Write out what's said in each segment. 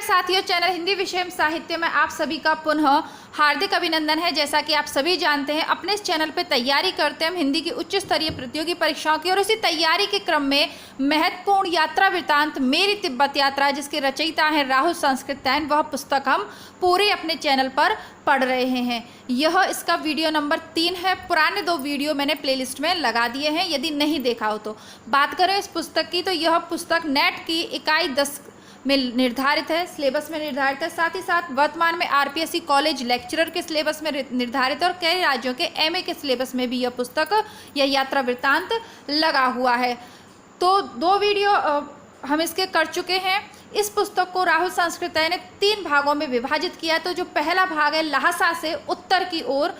साथियों, चैनल हिंदी विषय एवं साहित्य में आप सभी का पुनः हार्दिक अभिनंदन है। जैसा कि आप सभी जानते हैं, अपने इस चैनल पर तैयारी करते हैं हम हिंदी की उच्च स्तरीय प्रतियोगी परीक्षाओं की, और इसी तैयारी के क्रम में महत्वपूर्ण यात्रा वृत्तांत मेरी तिब्बत यात्रा, जिसके रचयिता हैं राहुल संस्कृतैन, वह पुस्तक हम पूरे अपने चैनल पर पढ़ रहे हैं। यह इसका वीडियो नंबर 3 है। पुराने 2 वीडियो मैंने प्लेलिस्ट में लगा दिए हैं, यदि नहीं देखा हो तो। बात करें इस पुस्तक की, तो यह पुस्तक नेट की इकाई 10 में निर्धारित है, सिलेबस में निर्धारित है। साथ ही साथ वर्तमान में आरपीएससी कॉलेज लेक्चरर के सिलेबस में निर्धारित है, और कई राज्यों के एमए के सिलेबस में भी यह पुस्तक या यात्रा वृत्तांत लगा हुआ है। तो 2 वीडियो हम इसके कर चुके हैं। इस पुस्तक को राहुल संस्कृतैन ने 3 भागों में विभाजित किया। तो जो पहला भाग है लहासा से उत्तर की ओर,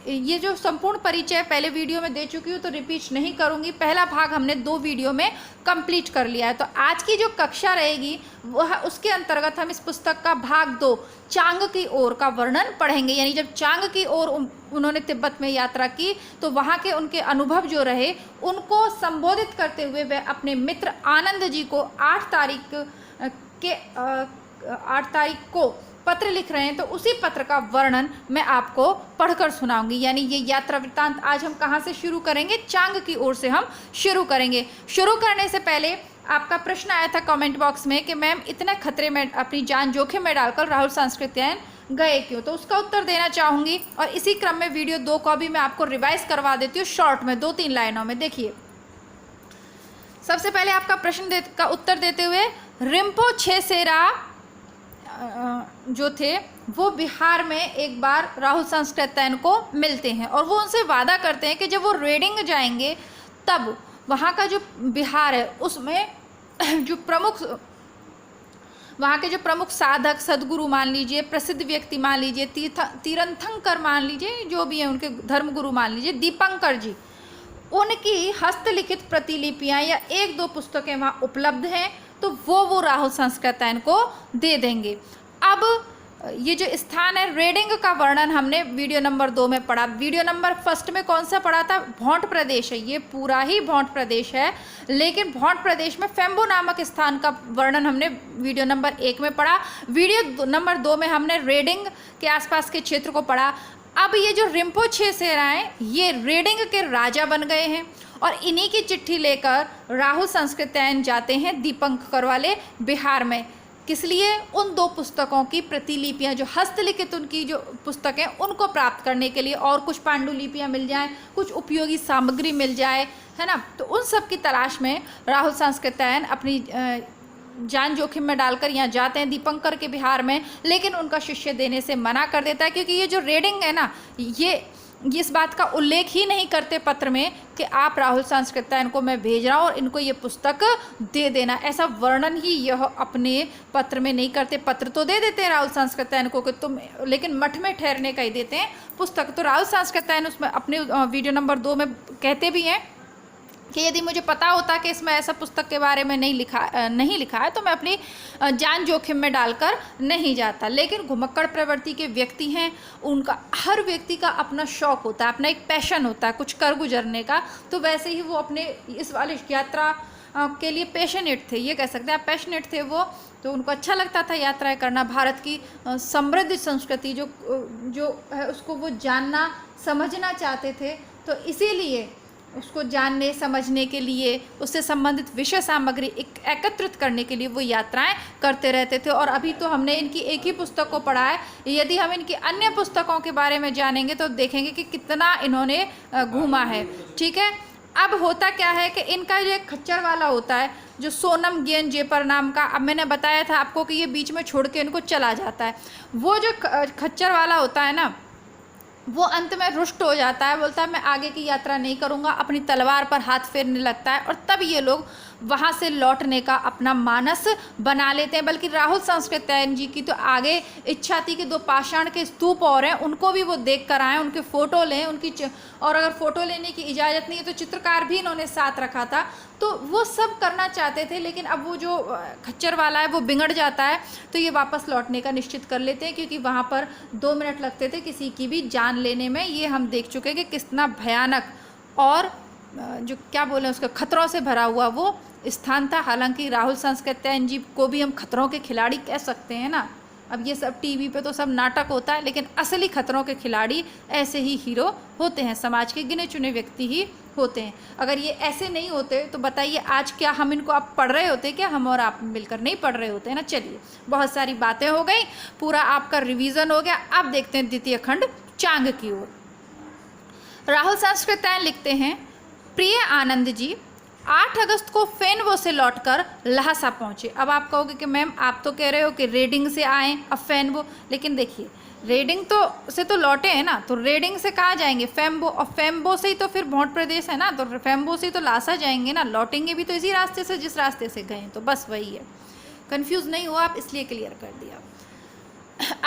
ये जो संपूर्ण परिचय पहले वीडियो में दे चुकी हूँ, तो रिपीट नहीं करूँगी। पहला भाग हमने 2 वीडियो में कंप्लीट कर लिया है। तो आज की जो कक्षा रहेगी वह उसके अंतर्गत हम इस पुस्तक का भाग 2 चांग की ओर का वर्णन पढ़ेंगे। यानी जब चांग की ओर उन्होंने तिब्बत में यात्रा की, तो वहाँ के उनके अनुभव जो रहे उनको संबोधित करते हुए वे अपने मित्र आनंद जी को 8 तारीख को पत्र लिख रहे हैं। तो उसी पत्र का वर्णन मैं आपको पढ़कर सुनाऊंगी। यानी ये यात्रा वृत्तांत आज हम कहाँ से शुरू करेंगे? चांग की ओर से हम शुरू करेंगे। शुरू करने से पहले आपका प्रश्न आया था कमेंट बॉक्स में कि मैम इतने खतरे में अपनी जान जोखिम में डालकर राहुल संस्कृतैन गए क्यों? तो उसका उत्तर देना चाहूँगी, और इसी क्रम में वीडियो 2 को भी मैं आपको रिवाइज करवा देती हूँ शॉर्ट में 2-3 लाइनों में। देखिए, सबसे पहले आपका प्रश्न का उत्तर देते हुए, रिम्पोछे सेरा जो थे वो बिहार में एक बार राहुल संस्कृतैन को मिलते हैं, और वो उनसे वादा करते हैं कि जब वो रेडिंग जाएंगे तब वहाँ का जो बिहार है उसमें जो वहाँ के जो प्रमुख साधक, सदगुरु मान लीजिए, प्रसिद्ध व्यक्ति मान लीजिए, तीर्थंकर मान लीजिए, जो भी हैं उनके धर्मगुरु मान लीजिए, दीपंकर जी, उनकी हस्तलिखित प्रतिलिपियाँ या 1-2 पुस्तकें वहाँ उपलब्ध हैं, तो वो राहुल संस्कृतैन को दे देंगे। अब ये जो स्थान है, रेडिंग का वर्णन हमने वीडियो नंबर 2 में पढ़ा। वीडियो नंबर 1 में कौन सा पढ़ा था? भौंट प्रदेश है, ये पूरा ही भौंट प्रदेश है। लेकिन भौंट प्रदेश में फेम्बो नामक स्थान का वर्णन हमने वीडियो नंबर 1 में पढ़ा। वीडियो नंबर 2 में हमने रेडिंग के आसपास के क्षेत्र को पढ़ा। अब ये जो रिम्पोछे सेरा हैं, ये रेडिंग के राजा बन गए हैं, और इन्हीं की चिट्ठी लेकर राहुल संस्कृतैन जाते हैं दीपंकर वाले बिहार में। किस लिए? उन 2 पुस्तकों की प्रतिलिपियां, जो हस्तलिखित उनकी जो पुस्तकें, उनको प्राप्त करने के लिए, और कुछ पांडुलिपियां मिल जाएं, कुछ उपयोगी सामग्री मिल जाए, है ना। तो उन सब की तलाश में राहुल संस्कृतैन अपनी जान जोखिम में डालकर यहाँ जाते हैं दीपंकर के बिहार में। लेकिन उनका शिष्य देने से मना कर देता है, क्योंकि ये जो रेडिंग है ना, ये इस बात का उल्लेख ही नहीं करते पत्र में कि आप राहुल संस्कृतैन को मैं भेज रहा हूँ और इनको ये पुस्तक दे देना। ऐसा वर्णन ही यह अपने पत्र में नहीं करते। पत्र तो दे देते हैं राहुल संस्कृतैन को कि तुम, लेकिन मठ में ठहरने का ही देते हैं पुस्तक। तो राहुल संस्कृतैन उसमें अपने वीडियो नंबर 2 में कहते भी हैं कि यदि मुझे पता होता कि इसमें ऐसा पुस्तक के बारे में नहीं लिखा है, तो मैं अपनी जान जोखिम में डालकर नहीं जाता। लेकिन घुमक्कड़ प्रवृत्ति के व्यक्ति हैं, उनका हर व्यक्ति का अपना शौक़ होता है, अपना एक पैशन होता है कुछ कर गुजरने का। तो वैसे ही वो अपने इस वाली यात्रा के लिए पैशनेट थे, ये कह सकते हैं, पैशनेट थे वो। तो उनको अच्छा लगता था यात्राएं करना। भारत की समृद्ध संस्कृति जो है उसको वो जानना समझना चाहते थे। तो इसीलिए उसको जानने समझने के लिए, उससे संबंधित विषय सामग्री एकत्रित करने के लिए वो यात्राएं करते रहते थे। और अभी तो हमने इनकी एक ही पुस्तक को पढ़ा है। यदि हम इनकी अन्य पुस्तकों के बारे में जानेंगे तो देखेंगे कि कितना इन्होंने घूमा है। ठीक है, अब होता क्या है कि इनका जो एक खच्चर वाला होता है, जो सोनम गेन जेपर नाम का, अब मैंने बताया था आपको कि ये बीच में छोड़ के इनको चला जाता है। वो जो खच्चर वाला होता है ना, वो अंत में रुष्ट हो जाता है, बोलता है मैं आगे की यात्रा नहीं करूँगा, अपनी तलवार पर हाथ फेरने लगता है, और तब ये लोग वहाँ से लौटने का अपना मानस बना लेते हैं। बल्कि राहुल संस्कृतैन जी की तो आगे इच्छा थी कि 2 पाषाण के स्तूप और हैं, उनको भी वो देख कर आएँ, उनके फ़ोटो लें, और अगर फ़ोटो लेने की इजाज़त नहीं है तो चित्रकार भी इन्होंने साथ रखा था। तो वो सब करना चाहते थे, लेकिन अब वो जो खच्चर वाला है वो बिगड़ जाता है, तो ये वापस लौटने का निश्चित कर लेते हैं, क्योंकि वहाँ पर 2 मिनट लगते थे किसी की भी जान लेने में। ये हम देख चुके हैं कि कितना भयानक और जो क्या बोलें उसका खतरों से भरा हुआ वो स्थान था। हालांकि राहुल सांकृत्यायन जी को भी हम खतरों के खिलाड़ी कह सकते हैं ना। अब ये सब टीवी पे तो सब नाटक होता है, लेकिन असली खतरों के खिलाड़ी ऐसे ही हीरो होते हैं, समाज के गिने चुने व्यक्ति ही होते हैं। अगर ये ऐसे नहीं होते तो बताइए आज क्या हम इनको आप पढ़ रहे होते, क्या हम और आप मिलकर नहीं पढ़ रहे होते हैं ना। चलिए, बहुत सारी बातें हो गई, पूरा आपका रिवीजन हो गया। अब देखते हैं द्वितीय खंड चांग की ओर। राहुल सांकृत्यायन लिखते हैं, प्रिय आनंद जी 8 अगस्त को फेनवो से लौटकर लहासा पहुंचे। अब आप कहोगे कि मैम आप तो कह रहे हो कि रेडिंग से आए अब फेनवो, लेकिन देखिए रेडिंग तो लौटे हैं ना, तो रेडिंग से कहाँ जाएंगे, फेम्बो, और फेम्बो से ही तो फिर भोट प्रदेश है ना, तो फेम्बो से ही तो लासा जाएंगे ना, लौटेंगे भी तो इसी रास्ते से जिस रास्ते से गए। तो बस वही है, कंफ्यूज नहीं हुआ आप, इसलिए क्लियर कर दिया।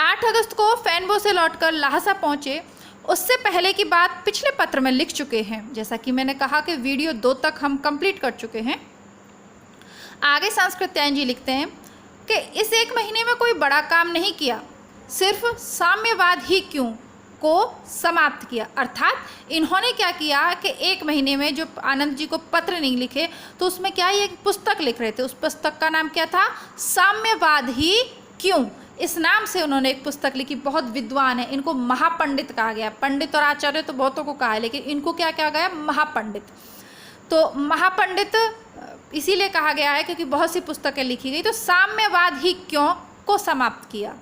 8 अगस्त को फेनवो से लौटकर लहासा पहुंचे। उससे पहले की बात पिछले पत्र में लिख चुके हैं, जैसा कि मैंने कहा कि वीडियो 2 तक हम कंप्लीट कर चुके हैं। आगे सांकृत्यायन जी लिखते हैं कि इस 1 महीने में कोई बड़ा काम नहीं किया, सिर्फ साम्यवाद ही क्यों को समाप्त किया। अर्थात इन्होंने क्या किया कि 1 महीने में जो आनंद जी को पत्र नहीं लिखे, तो उसमें क्या ही एक पुस्तक लिख रहे थे। उस पुस्तक का नाम क्या था, साम्यवाद ही क्यों। इस नाम से उन्होंने एक पुस्तक लिखी। बहुत विद्वान है, इनको महापंडित कहा गया। पंडित और आचार्य तो बहुतों को कहा है, लेकिन इनको क्या कहा गया, महापंडित। तो महापंडित इसीलिए कहा गया है क्योंकि बहुत सी पुस्तकें लिखी गई। तो साम्यवाद ही क्यों को समाप्त किया।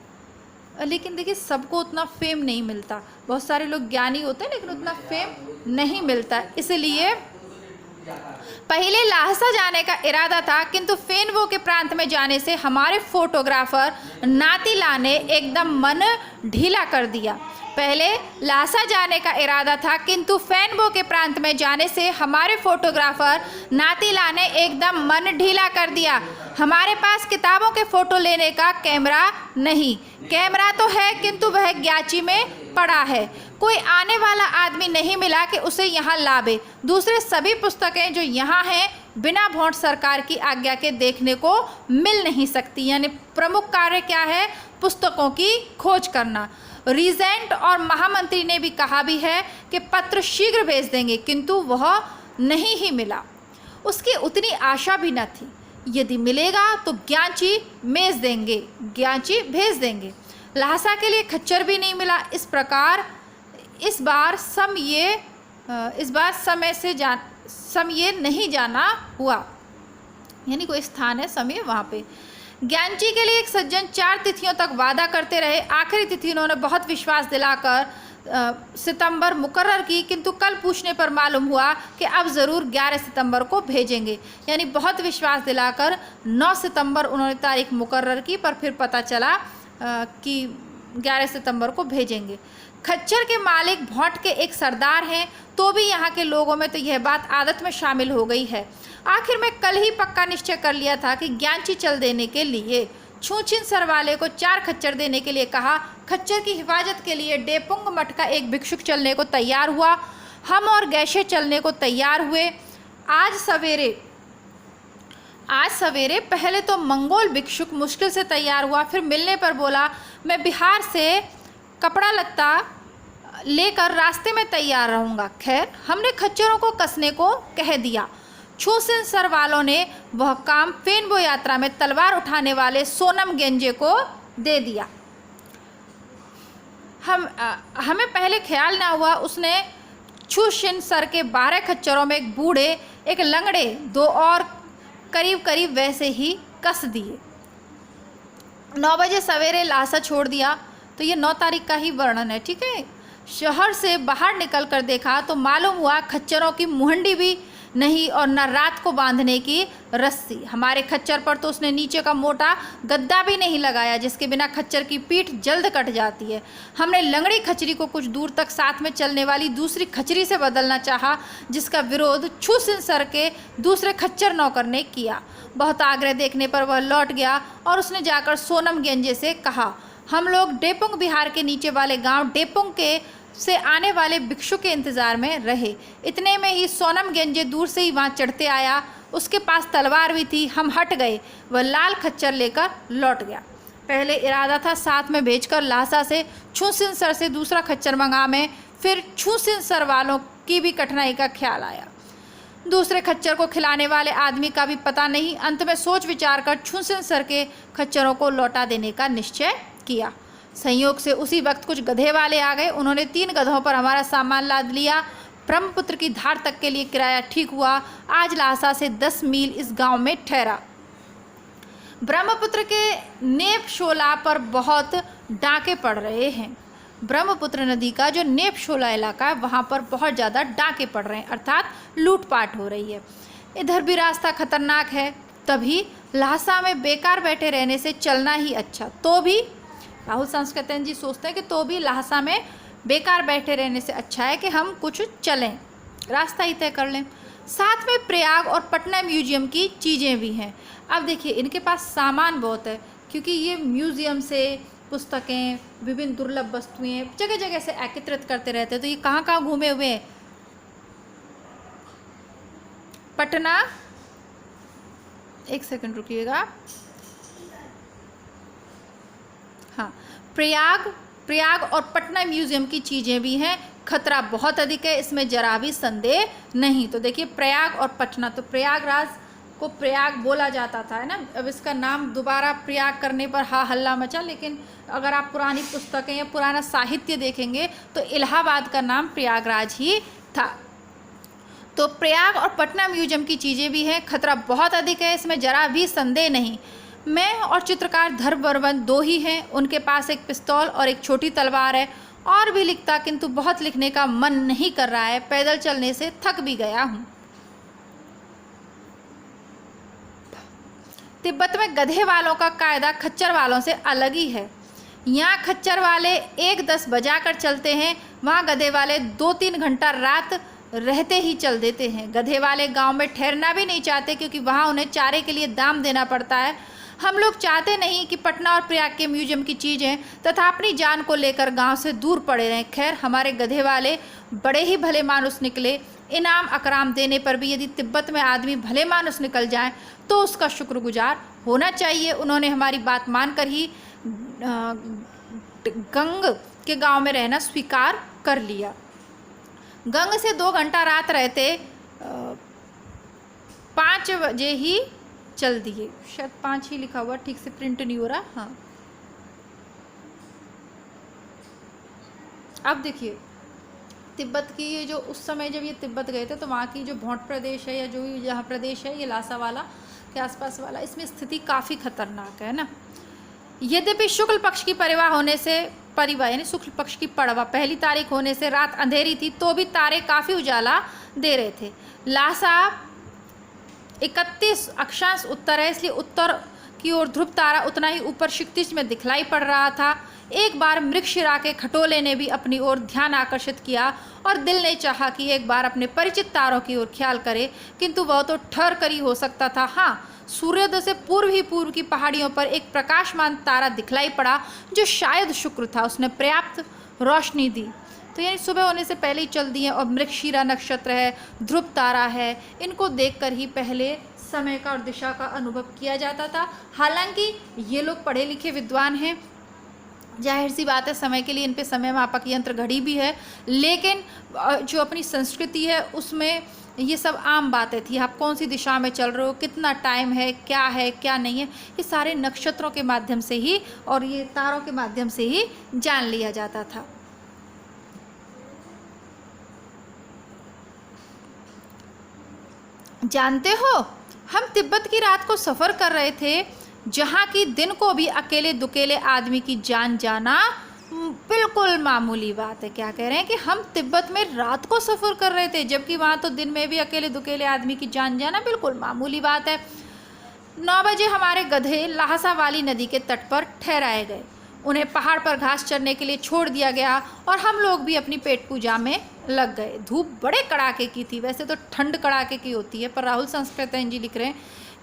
लेकिन देखिए सबको उतना फेम नहीं मिलता, बहुत सारे लोग ज्ञानी होते हैं लेकिन उतना फेम नहीं मिलता, इसलिए पहले लाहसा जाने का इरादा था, किंतु फेनवो के प्रांत में जाने से हमारे फोटोग्राफर नातीला ने एकदम मन ढीला कर दिया। पहले लाहसा जाने का इरादा था, किंतु फेनवो के प्रांत में जाने से हमारे फोटोग्राफर नातीला ने एकदम मन ढीला कर दिया। हमारे पास किताबों के फ़ोटो लेने का कैमरा नहीं, कैमरा तो है किंतु वह ग्याची में पड़ा है। कोई आने वाला आदमी नहीं मिला कि उसे यहाँ लावे। दूसरे सभी पुस्तकें जो यहाँ हैं बिना भोट सरकार की आज्ञा के देखने को मिल नहीं सकती। यानी प्रमुख कार्य क्या है, पुस्तकों की खोज करना। रीजेंट और महामंत्री ने भी कहा भी है कि पत्र शीघ्र भेज देंगे, किंतु वह नहीं ही मिला। उसकी उतनी आशा भी न थी, यदि मिलेगा तो ग्याची भेज देंगे, ग्याची भेज देंगे। लहासा के लिए खच्चर भी नहीं मिला। इस प्रकार इस बार समय नहीं जाना हुआ, यानी कोई स्थान है समय वहाँ पे। ज्ञानची के लिए एक सज्जन 4 तिथियों तक वादा करते रहे। आखिरी तिथि उन्होंने बहुत विश्वास दिलाकर सितंबर मुकर्रर की, किंतु कल पूछने पर मालूम हुआ कि अब ज़रूर 11 सितंबर को भेजेंगे। यानी बहुत विश्वास दिलाकर 9 सितंबर उन्होंने तारीख मुकर्रर की, पर फिर पता चला कि 11 सितंबर को भेजेंगे। खच्चर के मालिक भोट के एक सरदार हैं, तो भी यहाँ के लोगों में तो यह बात आदत में शामिल हो गई है। आखिर में कल ही पक्का निश्चय कर लिया था कि ज्ञानची चल देने के लिए छूछिन सर वाले को 4 खच्चर देने के लिए कहा। खच्चर की हिफाजत के लिए डेपुंग मठ का एक भिक्षुक चलने को तैयार हुआ। हम और गैशे चलने को तैयार हुए। आज सवेरे पहले तो मंगोल भिक्षुक मुश्किल से तैयार हुआ, फिर मिलने पर बोला मैं बिहार से कपड़ा लत्ता लेकर रास्ते में तैयार रहूँगा। खैर हमने खच्चरों को कसने को कह दिया। छूसिन सर वालों ने वह काम फेनबो यात्रा में तलवार उठाने वाले सोनम गेंजे को दे दिया। हमें पहले ख्याल ना हुआ। उसने छूसिन सर के 12 खच्चरों में एक बूढ़े, एक लंगड़े, 2 और करीब करीब वैसे ही कस दिए। 9 बजे सवेरे लासा छोड़ दिया। तो ये 9 तारीख का ही वर्णन है, ठीक है। शहर से बाहर निकल कर देखा तो मालूम हुआ खच्चरों की मुहंडी भी नहीं और न रात को बांधने की रस्सी। हमारे खच्चर पर तो उसने नीचे का मोटा गद्दा भी नहीं लगाया, जिसके बिना खच्चर की पीठ जल्द कट जाती है। हमने लंगड़ी खच्चरी को कुछ दूर तक साथ में चलने वाली दूसरी खच्चरी से बदलना चाहा, जिसका विरोध छूसिन सर के दूसरे खच्चर नौकर ने किया। बहुत आग्रह देखने पर वह लौट गया और उसने जाकर सोनम गेंजे से कहा। हम लोग डेपुंग बिहार के नीचे वाले गांव डेपुंग के से आने वाले भिक्षु के इंतज़ार में रहे। इतने में ही सोनम गेंजे दूर से ही वहाँ चढ़ते आया। उसके पास तलवार भी थी। हम हट गए। वह लाल खच्चर लेकर लौट गया। पहले इरादा था साथ में भेजकर लासा से छूसिन सर से दूसरा खच्चर मंगा में, फिर छूसिन सर वालों की भी कठिनाई का ख्याल आया। दूसरे खच्चर को खिलाने वाले आदमी का भी पता नहीं। अंत में सोच विचार कर छुनछुन सर के खच्चरों को लौटा देने का निश्चय किया। संयोग से उसी वक्त कुछ गधे वाले आ गए। उन्होंने 3 गधों पर हमारा सामान लाद लिया। ब्रह्मपुत्र की धार तक के लिए किराया ठीक हुआ। आज लहासा से 10 मील इस गांव में ठहरा। ब्रह्मपुत्र के नेपशोला पर बहुत डाके पड़ रहे हैं। ब्रह्मपुत्र नदी का जो नेपशोला इलाका है वहाँ पर बहुत ज़्यादा डाके पड़ रहे हैं, अर्थात लूटपाट हो रही है। इधर भी रास्ता खतरनाक है। तभी लहासा में बेकार बैठे रहने से चलना ही अच्छा। तो भी राहुल सांस्कृतिक जी सोचते हैं कि तो भी लहासा में बेकार बैठे रहने से अच्छा है कि हम कुछ चलें, रास्ता ही तय कर लें। साथ में प्रयाग और पटना म्यूजियम की चीज़ें भी हैं। अब देखिए इनके पास सामान बहुत है, क्योंकि ये म्यूज़ियम से पुस्तकें, विभिन्न दुर्लभ वस्तुएं जगह जगह से एकत्रित करते रहते हैं। तो ये कहाँ कहाँ घूमे हुए हैं? पटना, एक सेकंड रुकिएगा, हाँ, प्रयाग और पटना म्यूजियम की चीज़ें भी हैं। खतरा बहुत अधिक है, इसमें जरा भी संदेह नहीं। तो देखिए प्रयाग और पटना, तो प्रयागराज को प्रयाग बोला जाता था, है ना। अब इसका नाम दोबारा प्रयाग करने पर हा हल्ला मचा, लेकिन अगर आप पुरानी पुस्तकें या पुराना साहित्य देखेंगे तो इलाहाबाद का नाम प्रयागराज ही था। तो प्रयाग और पटना म्यूजियम की चीज़ें भी हैं। खतरा बहुत अधिक है, इसमें जरा भी संदेह नहीं। मैं और चित्रकार धर्मवर्मन 2 ही हैं। उनके पास एक पिस्तौल और एक छोटी तलवार है। और भी लिखता, किंतु बहुत लिखने का मन नहीं कर रहा है। पैदल चलने से थक भी गया हूँ। तिब्बत में गधे वालों का कायदा खच्चर वालों से अलग ही है। यहाँ खच्चर वाले 1-10 बजा कर चलते हैं, वहाँ गधे वाले 2-3 घंटा रात रहते ही चल देते हैं। गधे वाले गांव में ठहरना भी नहीं चाहते, क्योंकि वहाँ उन्हें चारे के लिए दाम देना पड़ता है। हम लोग चाहते नहीं कि पटना और प्रयाग के म्यूजियम की चीज़ें तथा अपनी जान को लेकर गांव से दूर पड़े रहें। खैर, हमारे गधे वाले बड़े ही भले मानुस निकले। इनाम अकराम देने पर भी यदि तिब्बत में आदमी भले मानुस निकल जाए तो उसका शुक्रगुजार होना चाहिए। उन्होंने हमारी बात मानकर ही गंग के गांव में रहना स्वीकार कर लिया। गंग से 2 घंटा रात रहते 5 बजे ही चल दिए। शायद 5 ही लिखा हुआ, ठीक से प्रिंट नहीं हो रहा। हाँ, अब देखिए तिब्बत की ये जो उस समय जब ये तिब्बत गए थे तो वहाँ की जो भोंट प्रदेश है या जो भी जहाँ प्रदेश है ये लासा वाला के आसपास वाला, इसमें स्थिति काफ़ी खतरनाक है ना। यद्यपि शुक्ल पक्ष की परिवाह होने से यानी शुक्ल पक्ष की पड़वा पहली तारीख होने से रात अंधेरी थी, तो भी तारे काफ़ी उजाला दे रहे थे। लासा 31 अक्षांश उत्तर है, इसलिए उत्तर की ओर ध्रुव तारा उतना ही ऊपर क्षितिज में दिखलाई पड़ रहा था। एक बार मृगशिरा के खटोले ने भी अपनी ओर ध्यान आकर्षित किया और दिल ने चाहा कि एक बार अपने परिचित तारों की ओर ख्याल करे, किंतु वह तो ठहर कर ही हो सकता था। हाँ, सूर्योदय से पूर्व की पहाड़ियों पर एक प्रकाशमान तारा दिखलाई पड़ा, जो शायद शुक्र था। उसने पर्याप्त रोशनी दी। तो यानी सुबह होने से पहले ही चल दिए। और मृगशिरा नक्षत्र है, ध्रुव तारा है, इनको देखकर ही पहले समय का और दिशा का अनुभव किया जाता था। हालांकि ये लोग पढ़े लिखे विद्वान हैं, जाहिर सी बात है समय के लिए इन पे समय मापक यंत्र घड़ी भी है, लेकिन जो अपनी संस्कृति है उसमें ये सब आम बातें थी। आप कौन सी दिशा में चल रहे हो, कितना टाइम है क्या नहीं है, ये सारे नक्षत्रों के माध्यम से ही और ये तारों के माध्यम से ही जान लिया जाता था। जानते हो, हम तिब्बत की रात को सफ़र कर रहे थे, जहाँ की दिन को भी अकेले दुकेले आदमी की जान जाना बिल्कुल मामूली बात है। क्या कह रहे हैं कि हम तिब्बत में रात को सफ़र कर रहे थे, जबकि वहाँ तो दिन में भी अकेले दुकेले आदमी की जान जाना बिल्कुल मामूली बात है। 9 बजे हमारे गधे लहासा वाली नदी के तट पर ठहराए गए। उन्हें पहाड़ पर घास चरने के लिए छोड़ दिया गया और हम लोग भी अपनी पेट पूजा में लग गए। धूप बड़े कड़ाके की थी। वैसे तो ठंड कड़ाके की होती है, पर राहुल सांस्कृतिक जी लिख रहे हैं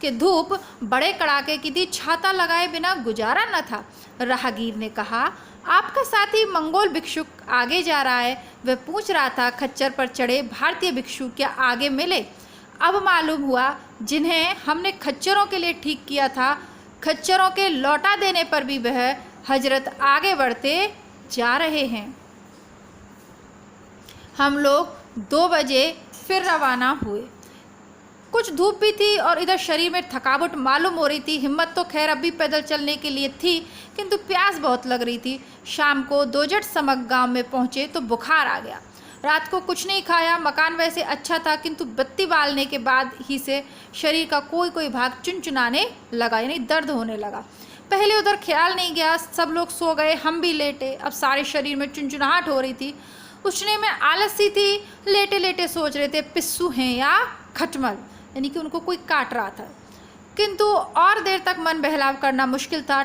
कि धूप बड़े कड़ाके की थी, छाता लगाए बिना गुजारा न था। राहगीर ने कहा, आपका साथी मंगोल भिक्षुक आगे जा रहा है। वह पूछ रहा था, खच्चर पर चढ़े भारतीय भिक्षु क्या आगे मिले? अब मालूम हुआ जिन्हें हमने खच्चरों के लिए ठीक किया था, खच्चरों के लौटा देने पर भी वह हजरत आगे बढ़ते जा रहे हैं। हम लोग 2 बजे फिर रवाना हुए। कुछ धूप भी थी और इधर शरीर में थकावट मालूम हो रही थी। हिम्मत तो खैर अब भी पैदल चलने के लिए थी, किंतु प्यास बहुत लग रही थी। शाम को दोजट समक गांव में पहुंचे तो बुखार आ गया। रात को कुछ नहीं खाया। मकान वैसे अच्छा था, किंतु बत्ती बालने के बाद ही से शरीर का कोई कोई भाग चुनचुनाने लगा, यानी दर्द होने लगा। पहले उधर ख्याल नहीं गया, सब लोग सो गए, हम भी लेटे। अब सारे शरीर में चुनचुनाहट हो रही थी। उठने में आलसी थी। लेटे लेटे सोच रहे थे पिस्सू हैं या खटमल, यानी कि उनको कोई काट रहा था। किंतु और देर तक मन बहलाव करना मुश्किल था।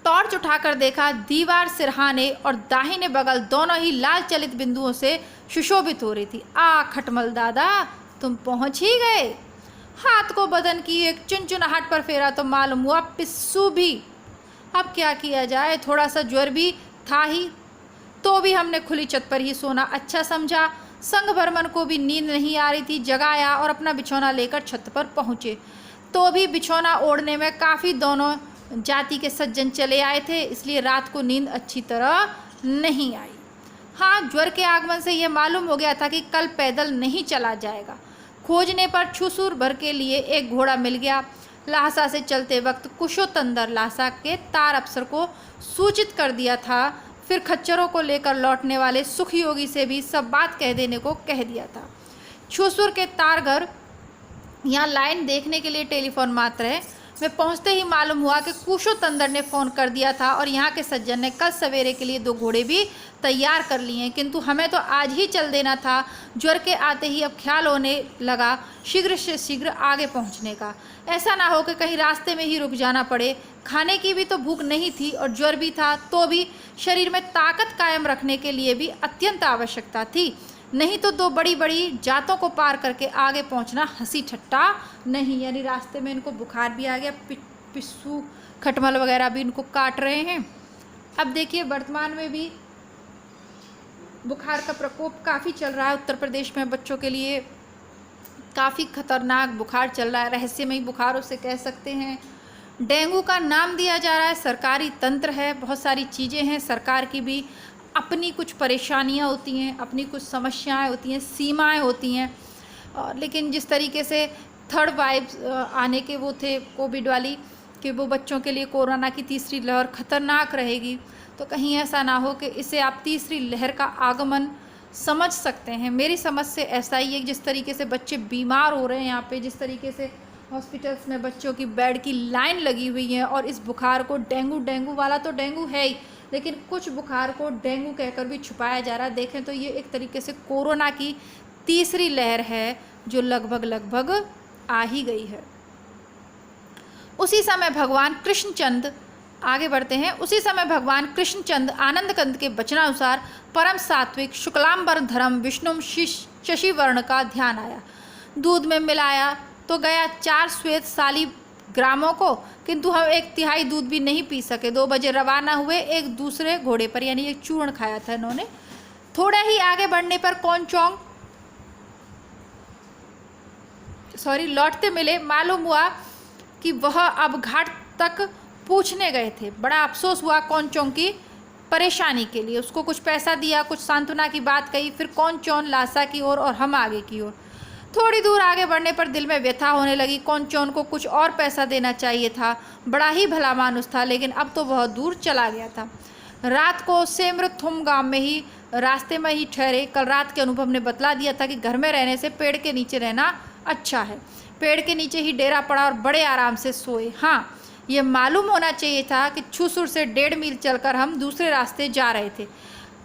टॉर्च उठाकर देखा, दीवार सिरहाने और दाहिने बगल दोनों ही लाल चलित बिंदुओं से सुशोभित हो रही थी। खटमल दादा, तुम पहुंच ही गए। हाथ को बदन की एक चुनचुनाहट पर फेरा तो मालूम हुआ पिस्सू भी। अब क्या किया जाए, थोड़ा सा ज्वर भी था ही, तो भी हमने खुली छत पर ही सोना अच्छा समझा। संग भरमन को भी नींद नहीं आ रही थी। जगाया और अपना बिछौना लेकर छत पर पहुँचे, तो भी बिछौना ओढ़ने में काफ़ी दोनों जाति के सज्जन चले आए थे, इसलिए रात को नींद अच्छी तरह नहीं आई। हाँ, ज्वर के आगमन से यह मालूम हो गया था कि कल पैदल नहीं चला जाएगा। खोजने पर छुसूर भर के लिए एक घोड़ा मिल गया। लाहसा से चलते वक्त कुशोतंदर लाहसा के तार अफसर को सूचित कर दिया था। फिर खच्चरों को लेकर लौटने वाले सुखयोगी से भी सब बात कह देने को कह दिया था। छुसूर के तार घर यहाँ लाइन देखने के लिए टेलीफोन मात्र है। मैं पहुँचते ही मालूम हुआ कि कुशोतंदर ने फ़ोन कर दिया था और यहाँ के सज्जन ने कल सवेरे के लिए 2 घोड़े भी तैयार कर लिए हैं, किंतु हमें तो आज ही चल देना था। ज्वर के आते ही अब ख्याल होने लगा शीघ्र से शीघ्र आगे पहुँचने का। ऐसा ना हो कि कहीं रास्ते में ही रुक जाना पड़े। खाने की भी तो भूख नहीं थी और ज्वर भी था, तो भी शरीर में ताकत कायम रखने के लिए भी अत्यंत आवश्यकता थी। नहीं तो 2 बड़ी बड़ी जातों को पार करके आगे पहुंचना हंसी ठट्टा नहीं। यानी रास्ते में इनको बुखार भी आ गया, पिस्सू खटमल वगैरह भी इनको काट रहे हैं। अब देखिए, वर्तमान में भी बुखार का प्रकोप काफ़ी चल रहा है उत्तर प्रदेश में। बच्चों के लिए काफ़ी खतरनाक बुखार चल रहा है, रहस्यमयी बुखार उसे कह सकते हैं। डेंगू का नाम दिया जा रहा है। सरकारी तंत्र है, बहुत सारी चीज़ें हैं। सरकार की भी अपनी कुछ परेशानियां होती हैं, अपनी कुछ समस्याएं होती हैं, सीमाएं होती हैं। लेकिन जिस तरीके से थर्ड वाइव आने के वो थे कोविड वाली, कि वो बच्चों के लिए कोरोना की तीसरी लहर खतरनाक रहेगी, तो कहीं ऐसा ना हो कि इसे आप तीसरी लहर का आगमन समझ सकते हैं। मेरी समझ से ऐसा ही है। जिस तरीके से बच्चे बीमार हो रहे हैं यहाँ पे, जिस तरीके से हॉस्पिटल्स में बच्चों की बेड की लाइन लगी हुई है, और इस बुखार को डेंगू वाला तो डेंगू है ही, लेकिन कुछ बुखार को डेंगू कहकर भी छुपाया जा रहा है। देखें तो ये एक तरीके से कोरोना की तीसरी लहर है जो लगभग आ ही गई है। उसी समय भगवान कृष्णचंद, आगे बढ़ते हैं, उसी समय भगवान कृष्णचंद आनंद कंद के वचनानुसार परम सात्विक शुक्लांबर धर्म विष्णु शशि वर्ण का ध्यान आया। दूध में मिलाया तो गया 4 श्वेत साली ग्रामों को, किंतु हम 1/3 दूध भी नहीं पी सके। 2 बजे रवाना हुए एक दूसरे घोड़े पर, यानी एक चूर्ण खाया था इन्होंने। थोड़ा ही आगे बढ़ने पर लौटते मिले। मालूम हुआ कि वह अब घाट तक पूछने गए थे। बड़ा अफसोस हुआ कौनचों की परेशानी के लिए। उसको कुछ पैसा दिया, कुछ सांत्वना की बात कही, फिर कौनचौन लासा की ओर और हम आगे की ओर। थोड़ी दूर आगे बढ़ने पर दिल में व्यथा होने लगी। कौनचौन को कुछ और पैसा देना चाहिए था, बड़ा ही भला मानुस था, लेकिन अब तो बहुत दूर चला गया था। रात को सेमृथुम गांव में ही रास्ते में ही ठहरे। कल रात के अनुभव ने बतला दिया था कि घर में रहने से पेड़ के नीचे रहना अच्छा है। पेड़ के नीचे ही डेरा पड़ा और बड़े आराम से सोए। हाँ, ये मालूम होना चाहिए था कि छुसूर से 1.5 मील चलकर हम दूसरे रास्ते जा रहे थे।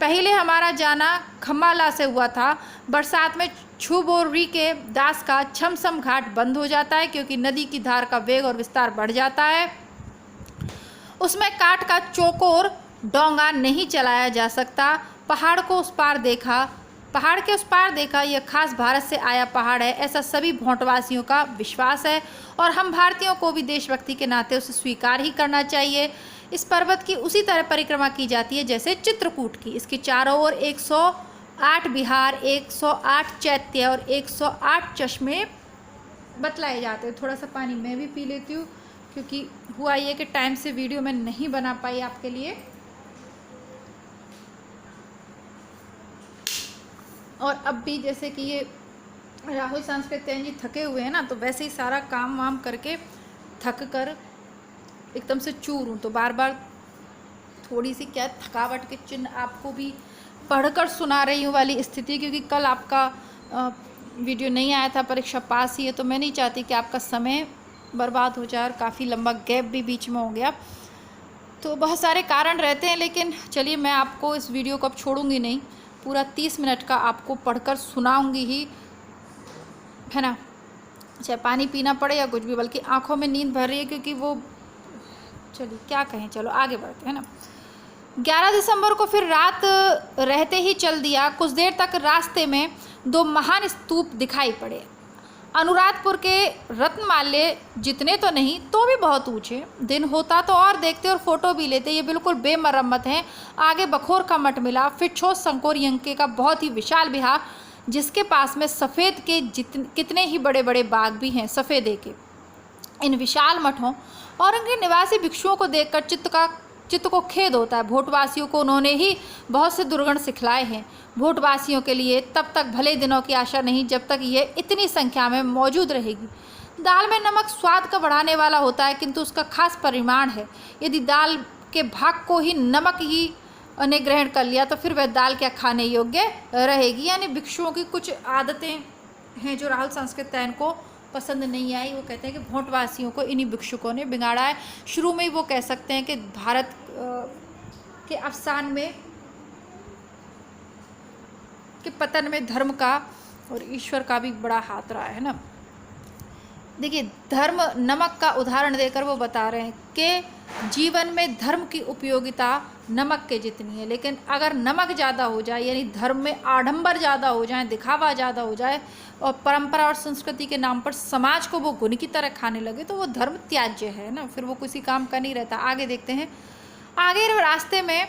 पहले हमारा जाना खम्बाला से हुआ था। बरसात में छुबोरी के दास का छमसम घाट बंद हो जाता है, क्योंकि नदी की धार का वेग और विस्तार बढ़ जाता है। उसमें काट का चौकोर डोंगा नहीं चलाया जा सकता। पहाड़ के उस पार देखा, यह खास भारत से आया पहाड़ है, ऐसा सभी भोंटवासियों का विश्वास है, और हम भारतीयों को भी देशभक्ति के नाते उसे स्वीकार ही करना चाहिए। इस पर्वत की उसी तरह परिक्रमा की जाती है जैसे चित्रकूट की। इसके चारों ओर 108 विहार, 108 चैत्य और 108 चश्मे बतलाए जाते हैं। थोड़ा सा पानी मैं भी पी लेती हूँ, क्योंकि हुआ ये कि टाइम से वीडियो मैं नहीं बना पाई आपके लिए। और अब भी जैसे कि ये राहुल सांस्कृत्यायन जी थके हुए हैं ना, तो वैसे ही सारा काम वाम करके थक कर एकदम से चूर हूँ, तो बार बार थोड़ी सी क्या थकावट के चिन्ह आपको भी पढ़कर सुना रही हूँ वाली स्थिति, क्योंकि कल आपका वीडियो नहीं आया था, परीक्षा पास ही है, तो मैं नहीं चाहती कि आपका समय बर्बाद हो जाए और काफ़ी लंबा गैप भी बीच में हो गया। तो बहुत सारे कारण रहते हैं, लेकिन चलिए मैं आपको इस वीडियो को अब छोड़ूंगी नहीं, पूरा 30 मिनट का आपको पढ़कर सुनाऊंगी ही, है ना, चाहे पानी पीना पड़े या कुछ भी, बल्कि आंखों में नींद भर रही है, क्योंकि वो, चलिए क्या कहें, चलो आगे बढ़ते हैं ना। 11 दिसंबर को फिर रात रहते ही चल दिया। कुछ देर तक रास्ते में 2 महान स्तूप दिखाई पड़े। अनुराधपुर के रत्नमाल्य जितने तो नहीं तो भी बहुत ऊंचे। दिन होता तो और देखते और फोटो भी लेते, ये बिल्कुल बेमरम्मत हैं। आगे बखोर का मठ मिला, फिर छोस संकोर यंके का बहुत ही विशाल विहार, जिसके पास में सफ़ेद के कितने ही बड़े बड़े बाग भी हैं, सफ़ेदे के। इन विशाल मठों और उनके निवासी भिक्षुओं को देखकर चित्त को खेद होता है। भोटवासियों को उन्होंने ही बहुत से दुर्गुण सिखलाए हैं। भोटवासियों के लिए तब तक भले दिनों की आशा नहीं जब तक ये इतनी संख्या में मौजूद रहेगी। दाल में नमक स्वाद का बढ़ाने वाला होता है, किंतु उसका खास परिमाण है। यदि दाल के भाग को ही नमक ही ने ग्रहण कर लिया तो फिर वह दाल क्या खाने योग्य रहेगी। यानी भिक्षुओं की कुछ आदतें हैं जो राहुल सांस्कृत्यायन को पसंद नहीं आई। वो कहते हैं कि भोटवासियों को इन्हीं भिक्षुकों ने बिगाड़ा है। शुरू में ही वो कह सकते हैं कि भारत के अवसान में, के पतन में धर्म का और ईश्वर का भी बड़ा हाथ रहा है ना। देखिए, धर्म नमक का उदाहरण देकर वो बता रहे हैं कि जीवन में धर्म की उपयोगिता नमक के जितनी है, लेकिन अगर नमक ज़्यादा हो जाए, यानी धर्म में आडंबर ज़्यादा हो जाए, दिखावा ज़्यादा हो जाए और परंपरा और संस्कृति के नाम पर समाज को वो गुण की तरह खाने लगे, तो वो धर्म त्याज्य है ना, फिर वो किसी काम का नहीं रहता। आगे देखते हैं। आगे रास्ते में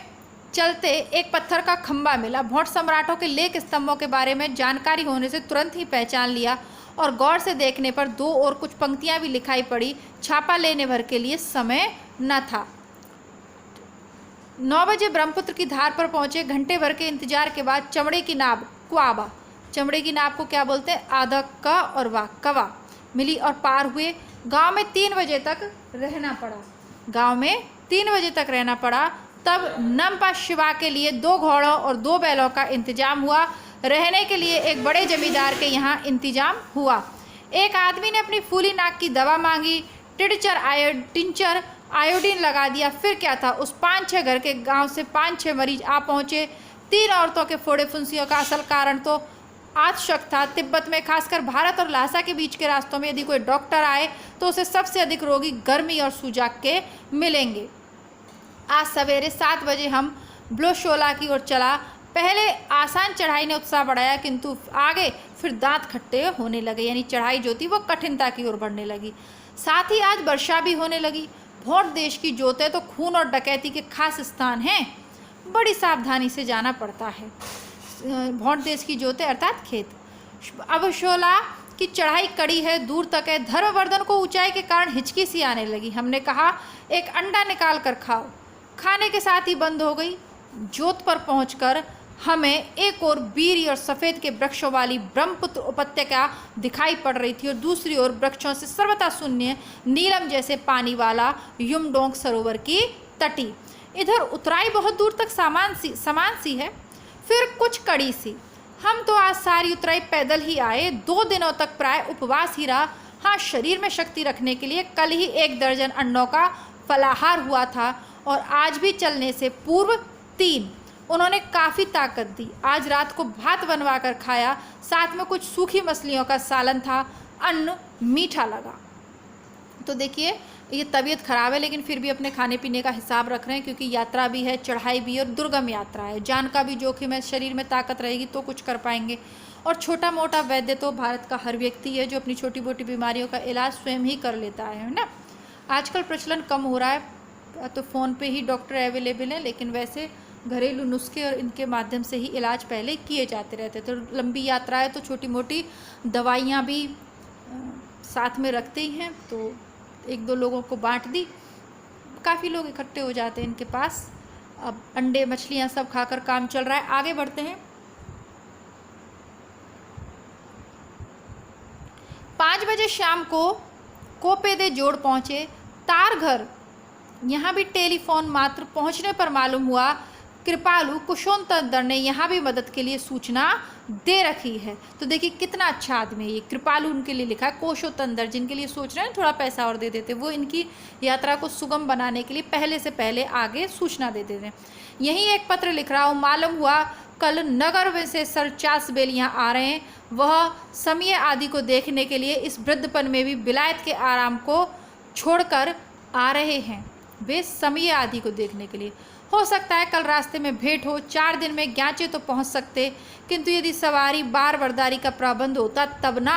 चलते एक पत्थर का खंबा मिला। भोट सम्राटों के लेख स्तंभों के बारे में जानकारी होने से तुरंत ही पहचान लिया, और गौर से देखने पर 2 और कुछ पंक्तियां भी लिखाई पड़ी। छापा लेने भर के लिए समय न था। 9 बजे ब्रह्मपुत्र की धार पर पहुंचे। घंटे भर के इंतजार के बाद चमड़े की नाव कुआबा, चमड़े की नाव को क्या बोलते हैं, आधा क और वाह कवा, मिली और पार हुए। गांव में 3 बजे तक रहना पड़ा। गांव में 3 बजे तक रहना पड़ा। तब नमपा शिवा के लिए 2 घोड़ों और 2 बैलों का इंतजाम हुआ। रहने के लिए एक बड़े जमींदार के यहाँ इंतजाम हुआ। एक आदमी ने अपनी फूली नाक की दवा मांगी। टिंचर आयोडीन लगा दिया। फिर क्या था, उस 5-6 घर के गांव से 5-6 मरीज आ पहुँचे। 3 औरतों के फोड़े फुंसियों का असल कारण तो आतशक था। तिब्बत में, खासकर भारत और लहासा के बीच के रास्तों में यदि कोई डॉक्टर आए तो उसे सबसे अधिक रोगी गर्मी और सूजक के मिलेंगे। आज सवेरे 7 बजे हम ब्लोशोला की ओर चला। पहले आसान चढ़ाई ने उत्साह बढ़ाया, किंतु आगे फिर दांत खट्टे होने लगे, यानी चढ़ाई जो थी वो कठिनता की ओर बढ़ने लगी। साथ ही आज वर्षा भी होने लगी। भोट देश की जोतें तो खून और डकैती के खास स्थान हैं, बड़ी सावधानी से जाना पड़ता है। भोट देश की जोतें अर्थात खेत। अब शोला की चढ़ाई कड़ी है, दूर तक है। धर्मवर्धन को ऊंचाई के कारण हिचकी सी आने लगी। हमने कहा, एक अंडा निकाल कर खाओ। खाने के साथ ही बंद हो गई। जोत पर पहुंचकर हमें एक और बीरी और सफ़ेद के वृक्षों वाली ब्रह्मपुत्र उपत्यका दिखाई पड़ रही थी, और दूसरी ओर वृक्षों से सर्वथा शून्य नीलम जैसे पानी वाला युमडोंग सरोवर की तटी। इधर उतराई बहुत दूर तक समान सी है, फिर कुछ कड़ी सी। हम तो आज सारी उतराई पैदल ही आए। 2 दिनों तक प्राय उपवास ही रहा। हाँ, शरीर में शक्ति रखने के लिए कल ही 1 दर्जन अंडों का फलाहार हुआ था, और आज भी चलने से पूर्व 3। उन्होंने काफ़ी ताकत दी। आज रात को भात बनवा कर खाया, साथ में कुछ सूखी मछलियों का सालन था। अन्न मीठा लगा। तो देखिए, ये तबीयत ख़राब है लेकिन फिर भी अपने खाने पीने का हिसाब रख रहे हैं, क्योंकि यात्रा भी है, चढ़ाई भी और दुर्गम यात्रा है। जान का भी जोखिम है। शरीर में ताकत रहेगी तो कुछ कर पाएंगे। और छोटा मोटा वैद्य तो भारत का हर व्यक्ति है जो अपनी छोटी मोटी बीमारियों का इलाज स्वयं ही कर लेता है ना। आजकल प्रचलन कम हो रहा है, तो फ़ोन पे ही डॉक्टर अवेलेबल हैं, लेकिन वैसे घरेलू नुस्खे और इनके माध्यम से ही इलाज पहले किए जाते रहते। तो लंबी यात्रा है तो छोटी मोटी दवाइयाँ भी साथ में रखते ही हैं, तो 1-2 लोगों को बांट दी। काफ़ी लोग इकट्ठे हो जाते हैं इनके पास। अब अंडे मछलियाँ सब खाकर काम चल रहा है। आगे बढ़ते हैं। 5 बजे शाम को कोपेदे जोड़ पहुँचे। तारघर यहाँ भी टेलीफोन मात्र पहुँचने पर मालूम हुआ कृपालु कुशोत्तंदर ने यहाँ भी मदद के लिए सूचना दे रखी है। तो देखिए कितना अच्छा आदमी है ये। कृपालु उनके लिए लिखा है, कुशोत्तंदर जिनके लिए सोच रहे हैं थोड़ा पैसा और दे देते, वो इनकी यात्रा को सुगम बनाने के लिए पहले से पहले आगे सूचना दे देते हैं। यही एक पत्र लिख रहा हूँ, मालूम हुआ कल नगर में से सर चार्ल्स बेल यहाँ आ रहे हैं। वह समय आदि को देखने के लिए इस वृद्धपन में भी विलायत के आराम को छोड़कर आ रहे हैं। वे समय आदि को देखने के लिए, हो सकता है कल रास्ते में भेंट हो। 4 दिन में ज्ञाचे तो पहुंच सकते, किंतु यदि सवारी बार बर्दारी का प्रबंध होता तब ना।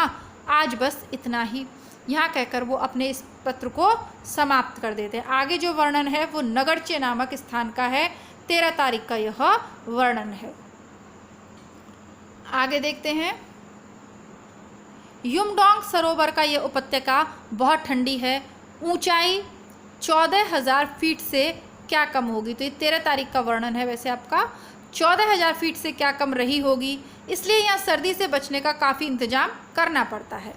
आज बस इतना ही। यहाँ कहकर वो अपने इस पत्र को समाप्त कर देते हैं। आगे जो वर्णन है वो नगरचे नामक स्थान का है। 13 तारीख का यह वर्णन है। आगे देखते हैं। युमडोंग सरोवर का यह उपत्यका बहुत ठंडी है। ऊंचाई 14,000 फीट से क्या कम होगी। तो ये 13 तारीख का वर्णन है। वैसे आपका 14,000 फीट से क्या कम रही होगी, इसलिए यहाँ सर्दी से बचने का काफ़ी इंतजाम करना पड़ता है।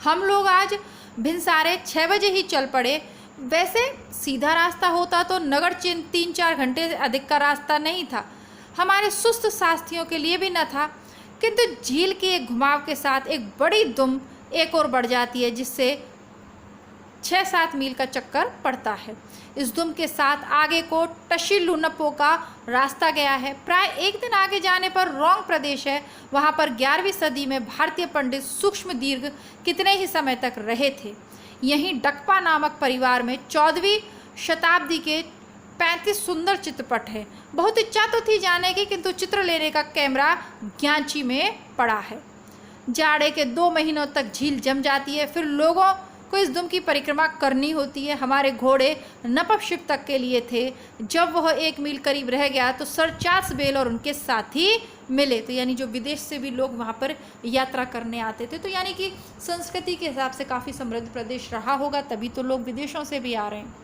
हम लोग आज भिनसारे 6 बजे ही चल पड़े। वैसे सीधा रास्ता होता तो नगर 3-4 घंटे से अधिक का रास्ता नहीं था, हमारे सुस्त साथियों के लिए भी न था, किंतु झील के एक घुमाव के साथ एक बड़ी दुम एक और बढ़ जाती है, जिससे 6-7 मील का चक्कर पड़ता है। इस दुम के साथ आगे को टशीलुनपो का रास्ता गया है। प्राय एक दिन आगे जाने पर रोंग प्रदेश है। वहाँ पर 11वीं सदी में भारतीय पंडित सूक्ष्म दीर्घ कितने ही समय तक रहे थे। यहीं डकपा नामक परिवार में 14वीं शताब्दी के 35 सुंदर चित्रपट है। बहुत इच्छा तो थी जाने की, किंतु चित्र लेने का कैमरा ज्ञांची में पड़ा है। जाड़े के 2 महीनों तक झील जम जाती है, फिर लोगों को इस दुम की परिक्रमा करनी होती है। हमारे घोड़े नपशिप तक के लिए थे। जब वह 1 मील करीब रह गया तो सर चार्ल्स बेल और उनके साथी मिले। तो यानी जो विदेश से भी लोग वहाँ पर यात्रा करने आते थे, तो यानी कि संस्कृति के हिसाब से काफ़ी समृद्ध प्रदेश रहा होगा, तभी तो लोग विदेशों से भी आ रहे हैं।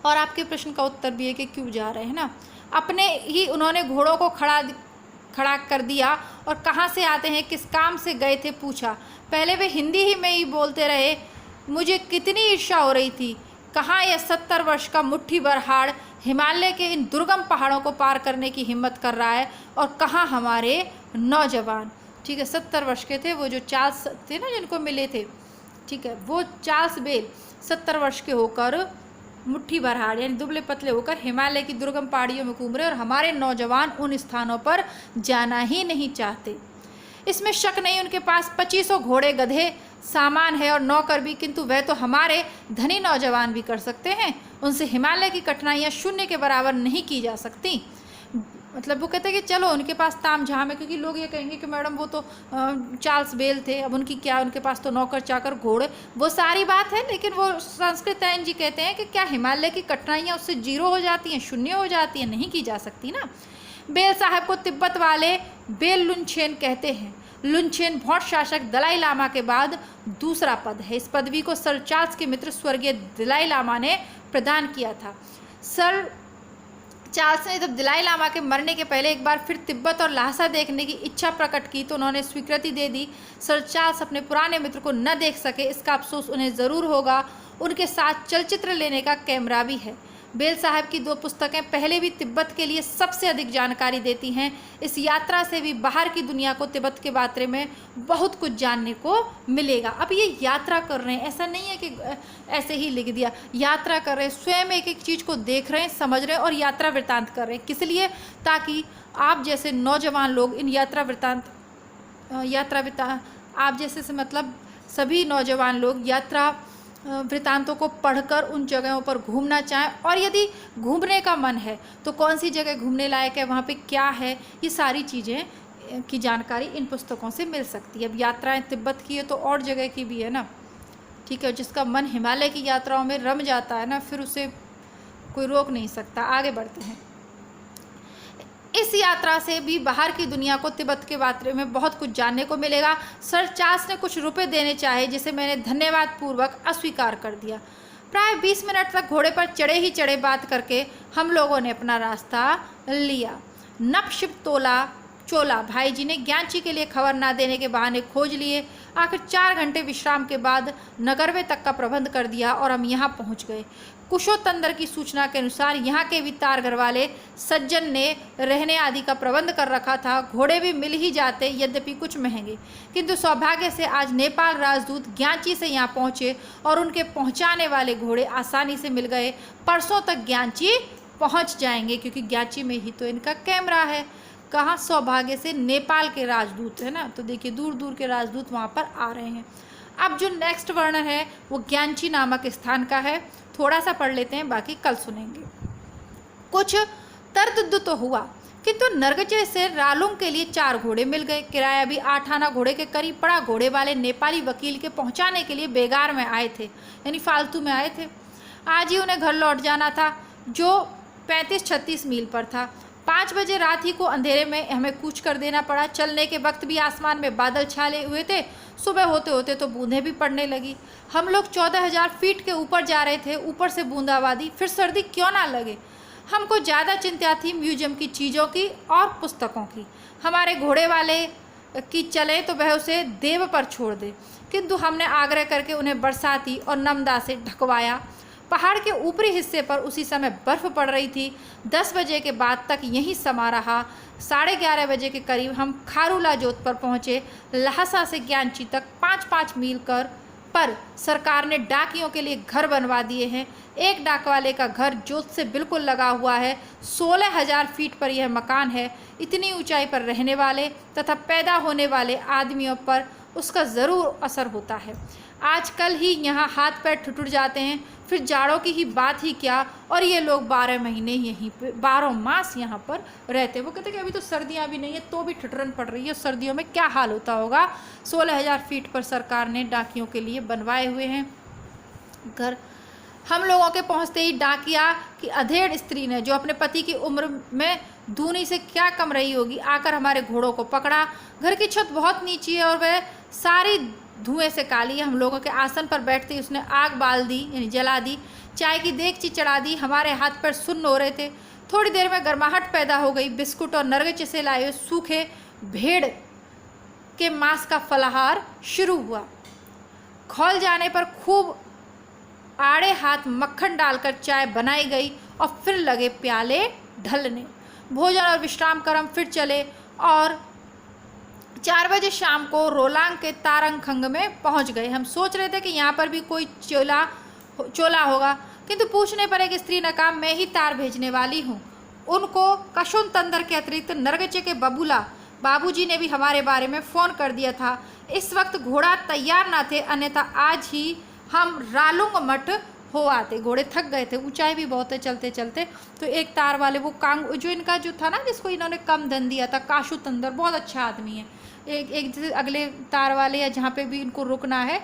और आपके प्रश्न का उत्तर भी है कि क्यों जा रहे हैं ना। अपने ही उन्होंने घोड़ों को खड़ा कर दिया और कहाँ से आते हैं, किस काम से गए थे पूछा। पहले वे हिंदी ही में ही बोलते रहे। मुझे कितनी ईर्ष्या हो रही थी। कहाँ यह 70 वर्ष का मुट्ठी भर हाड़ हिमालय के इन दुर्गम पहाड़ों को पार करने की हिम्मत कर रहा है, और कहाँ हमारे नौजवान। ठीक है, 70 वर्ष के थे वो जो चार्ल्स थे ना जिनको मिले थे। ठीक है, वो चार्ल्स बेल 70 वर्ष के होकर मुट्ठी भर हाड़ यानी दुबले पतले होकर हिमालय की दुर्गम पहाड़ियों में घूम रहे, और हमारे नौजवान उन स्थानों पर जाना ही नहीं चाहते। इसमें शक नहीं, उनके पास 2500 घोड़े गधे सामान है और नौकर भी, किंतु वह तो हमारे धनी नौजवान भी कर सकते हैं। उनसे हिमालय की कठिनाइयाँ शून्य के बराबर नहीं की जा सकती। मतलब वो कहते हैं कि चलो उनके पास ताम झाम है, क्योंकि लोग ये कहेंगे कि मैडम वो तो चार्ल्स बेल थे, अब उनकी क्या, उनके पास तो नौकर चाकर घोड़े, वो सारी बात है। लेकिन वो संस्कृतायन जी कहते हैं कि क्या हिमालय की कठिनाइयाँ उससे 0 हो जाती हैं, शून्य हो जाती हैं, नहीं की जा सकती ना। बेल साहब को तिब्बत वाले बेल लुनछेन कहते हैं। लुनछेन भौट शासक दलाई लामा के बाद दूसरा पद है। इस पदवी को सर चार्ल्स के मित्र स्वर्गीय दलाई लामा ने प्रदान किया था। सर चार्ल्स ने जब दलाई लामा के मरने के पहले एक बार फिर तिब्बत और ल्हासा देखने की इच्छा प्रकट की तो उन्होंने स्वीकृति दे दी। सर चार्ल्स अपने पुराने मित्र को न देख सके, इसका अफसोस उन्हें ज़रूर होगा। उनके साथ चलचित्र लेने का कैमरा भी है। बेल साहब की 2 पुस्तकें पहले भी तिब्बत के लिए सबसे अधिक जानकारी देती हैं। इस यात्रा से भी बाहर की दुनिया को तिब्बत के बारे में बहुत कुछ जानने को मिलेगा। अब ये यात्रा कर रहे हैं, ऐसा नहीं है कि ऐसे ही लिख दिया। यात्रा कर रहे हैं, स्वयं एक एक चीज़ को देख रहे हैं, समझ रहे हैं और यात्रा वृत्तांत कर रहे हैं। किस लिए? ताकि आप जैसे नौजवान लोग इन यात्रा वृत्तांत आप जैसे से मतलब सभी नौजवान लोग यात्रा वृत्तांतों को पढ़कर उन जगहों पर घूमना चाहें, और यदि घूमने का मन है तो कौन सी जगह घूमने लायक है, वहाँ पे क्या है, ये सारी चीज़ें की जानकारी इन पुस्तकों से मिल सकती है। अब यात्राएं तिब्बत की है तो और जगह की भी है ना। ठीक है, जिसका मन हिमालय की यात्राओं में रम जाता है ना, फिर उसे कोई रोक नहीं सकता। आगे बढ़ते हैं। इस यात्रा से भी बाहर की दुनिया को तिब्बत के बारे में बहुत कुछ जानने को मिलेगा। सर चार्ल्स ने कुछ रुपए देने चाहे, जिसे मैंने धन्यवाद पूर्वक अस्वीकार कर दिया। प्राय 20 मिनट तक घोड़े पर चढ़े ही चढ़े बात करके हम लोगों ने अपना रास्ता लिया। नपशिप तोला चोला भाई जी ने ज्ञानची के लिए खबर ना देने के बहाने खोज लिए। आखिर 4 घंटे विश्राम के बाद नगरवे तक का प्रबंध कर दिया और हम यहाँ पहुँच गए। कुशोत्तंदर की सूचना के अनुसार यहाँ के भी तार घर वाले सज्जन ने रहने आदि का प्रबंध कर रखा था। घोड़े भी मिल ही जाते, यद्यपि कुछ महंगे, किंतु सौभाग्य से आज नेपाल राजदूत ज्ञानची से यहाँ पहुँचे और उनके पहुँचाने वाले घोड़े आसानी से मिल गए। परसों तक ज्ञानची पहुँच जाएंगे, क्योंकि ज्ञानची में ही तो इनका कैमरा है। कहाँ, सौभाग्य से नेपाल के राजदूत है ना, तो देखिए दूर दूर के राजदूत वहाँ पर आ रहे हैं। अब जो नेक्स्ट वर्णन है वो ज्ञानची नामक स्थान का है, थोड़ा सा पढ़ लेते हैं, बाकी कल सुनेंगे। कुछ तर्द तो हुआ, किंतु नरगचे से रालुंग के लिए 4 घोड़े मिल गए। किराया भी 8 आना घोड़े के करीब पड़ा। घोड़े वाले नेपाली वकील के पहुंचाने के लिए बेगार में आए थे, यानी फालतू में आए थे। आज ही उन्हें घर लौट जाना था, जो 35-36 मील पर था। 5 बजे रात ही को अंधेरे में हमें कूच कर देना पड़ा। चलने के वक्त भी आसमान में बादल छाले हुए थे। सुबह होते होते तो बूंदें भी पड़ने लगी। हम लोग 14,000 फीट के ऊपर जा रहे थे, ऊपर से बूंदाबांदी, फिर सर्दी क्यों ना लगे। हमको ज़्यादा चिंता थी म्यूजियम की चीज़ों की और पुस्तकों की। हमारे घोड़े वाले की चले तो वह उसे देव पर छोड़ दे, किंतु हमने आग्रह करके उन्हें बरसाती और नमदा से ढकवाया। पहाड़ के ऊपरी हिस्से पर उसी समय बर्फ़ पड़ रही थी। 10 बजे के बाद तक यहीं समा रहा। 11:30 बजे के करीब हम खारूला जोत पर पहुँचे। लहसा से ज्ञानची तक 5-5 मील पर सरकार ने डाकियों के लिए घर बनवा दिए हैं। एक डाक वाले का घर जोत से बिल्कुल लगा हुआ है। 16,000 फीट पर यह मकान है। इतनी ऊंचाई पर रहने वाले तथा पैदा होने वाले आदमियों पर उसका ज़रूर असर होता है। आजकल ही यहाँ हाथ पैर ठुठुर जाते हैं, फिर जाड़ों की ही बात ही क्या। और ये लोग 12 महीने यहीं पे 12 मास यहाँ पर रहते हैं। वो कहते हैं कि अभी तो सर्दियाँ भी नहीं है तो भी ठिठुरन पड़ रही है, सर्दियों में क्या हाल होता होगा। 16,000 फीट पर सरकार ने डाकियों के लिए बनवाए हुए हैं घर। हम लोगों के पहुँचते ही डाकिया की अधेड़ स्त्री ने, जो अपने पति की उम्र में दूनी से क्या कम रही होगी, आकर हमारे घोड़ों को पकड़ा। घर की छत बहुत नीची है और वह सारी धुएं से काली है। हम लोगों के आसन पर बैठते ही उसने आग बाल दी, यानी जला दी। चाय की देगची चढ़ा दी। हमारे हाथ पैर सुन्न हो रहे थे। थोड़ी देर में गर्माहट पैदा हो गई। बिस्कुट और नरगचे से लाए हुए सूखे भेड़ के मांस का फलाहार शुरू हुआ। खौल जाने पर खूब आड़े हाथ मक्खन डालकर चाय बनाई गई और फिर लगे प्याले ढलने। भोजन और विश्राम कर हम फिर चले और 4 बजे शाम को रोलांग के तारंगखंग में पहुंच गए। हम सोच रहे थे कि यहाँ पर भी कोई चोला होगा, किंतु पूछने पर एक स्त्री ने कहा, मैं ही तार भेजने वाली हूँ। उनको कशुनतंदर के अतिरिक्त नरगचे के बाबूजी ने भी हमारे बारे में फ़ोन कर दिया था। इस वक्त घोड़ा तैयार ना थे, अन्यथा आज ही हम रालुंग मठ हो आते। घोड़े थक गए थे, ऊंचाई भी बहुत है चलते चलते। तो एक तार वाले वो जो इनका जो था ना, जिसको इन्होंने कम धन दिया था, काशुतंदर, बहुत अच्छा आदमी है। एक अगले तार वाले या जहाँ पे भी इनको रुकना है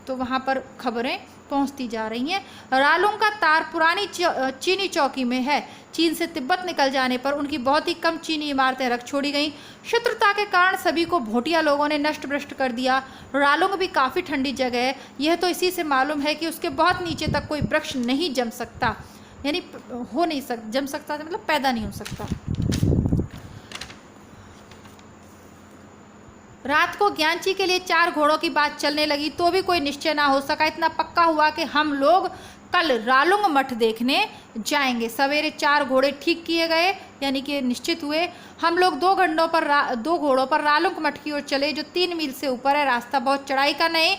तो वहाँ पर खबरें पहुँचती जा रही हैं। रालुंग का तार पुरानी चीनी चौकी में है। चीन से तिब्बत निकल जाने पर उनकी बहुत ही कम चीनी इमारतें रख छोड़ी गईं। शत्रुता के कारण सभी को भोटिया लोगों ने नष्ट भ्रष्ट कर दिया। रालुंग भी काफ़ी ठंडी जगह है। यह तो इसी से मालूम है कि उसके बहुत नीचे तक कोई वृक्ष नहीं जम सकता, यानी जम सकता मतलब पैदा नहीं हो सकता। रात को ज्ञानची के लिए 4 घोड़ों की बात चलने लगी तो भी कोई निश्चय ना हो सका। इतना पक्का हुआ कि हम लोग कल रालुंग मठ देखने जाएंगे। सवेरे 4 घोड़े ठीक किए गए, यानी कि निश्चित हुए। हम लोग 2 घोड़ों पर रालुंग मठ की ओर चले, जो 3 मील से ऊपर है। रास्ता बहुत चढ़ाई का नहीं।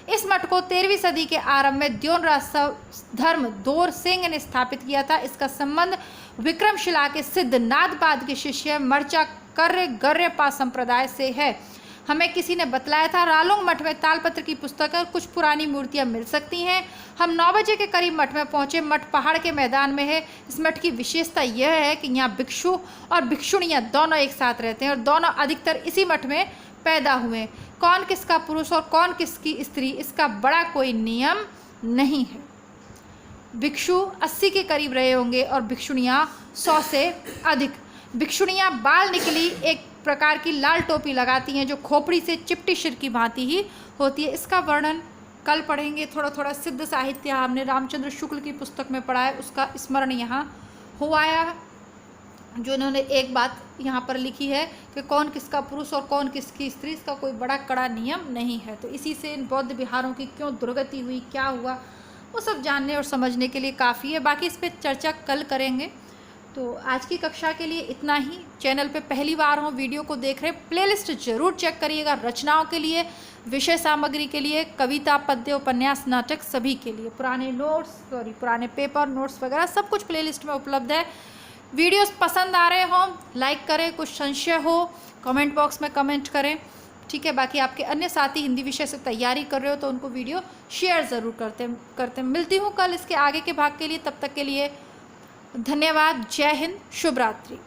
इस मठ को 13वीं सदी के आरंभ में द्योनराज धर्म दोर सिंह ने स्थापित किया था। इसका संबंध विक्रमशिला के सिद्ध नादपाद के शिष्य मर्चा गर्यपा संप्रदाय से है। हमें किसी ने बतलाया था रालुंग मठ में तालपत्र की पुस्तक और कुछ पुरानी मूर्तियां मिल सकती हैं। हम 9 बजे के करीब मठ में पहुंचे। मठ पहाड़ के मैदान में है। इस मठ की विशेषता यह है कि यहाँ भिक्षु और भिक्षुणियाँ दोनों एक साथ रहते हैं और दोनों अधिकतर इसी मठ में पैदा हुए। कौन किसका पुरुष और कौन किसकी स्त्री, इसका बड़ा कोई नियम नहीं है। भिक्षु 80 के करीब रहे होंगे और भिक्षुणियाँ 100 से अधिक। भिक्षुणियाँ बाल निकली एक प्रकार की लाल टोपी लगाती हैं, जो खोपड़ी से चिपटी सिर की भांति ही होती है। इसका वर्णन कल पढ़ेंगे। थोड़ा थोड़ा सिद्ध साहित्य हमने रामचंद्र शुक्ल की पुस्तक में पढ़ा है, उसका स्मरण यहाँ हो आया। जो इन्होंने एक बात यहाँ पर लिखी है कि कौन किसका पुरुष और कौन किसकी स्त्री, इसका कोई बड़ा कड़ा नियम नहीं है। तो इसी से इन बौद्ध विहारों की क्यों दुर्गति हुई, क्या हुआ, वो सब जानने और समझने के लिए काफ़ी है। बाकी इस पर चर्चा कल करेंगे। तो आज की कक्षा के लिए इतना ही। चैनल पे पहली बार हो, वीडियो को देख रहे, प्लेलिस्ट जरूर चेक करिएगा। रचनाओं के लिए, विषय सामग्री के लिए, कविता, पद्य, उपन्यास, नाटक, सभी के लिए पुराने पेपर नोट्स वगैरह सब कुछ प्लेलिस्ट में उपलब्ध है। वीडियोस पसंद आ रहे हो लाइक करें, कुछ संशय हो कमेंट बॉक्स में कमेंट करें, ठीक है। बाकी आपके अन्य साथी हिंदी विषय से तैयारी कर रहे हो तो उनको वीडियो शेयर ज़रूर करते। मिलती हूँ कल इसके आगे के भाग के लिए। तब तक के लिए धन्यवाद। जय हिंद, शुभ रात्रि।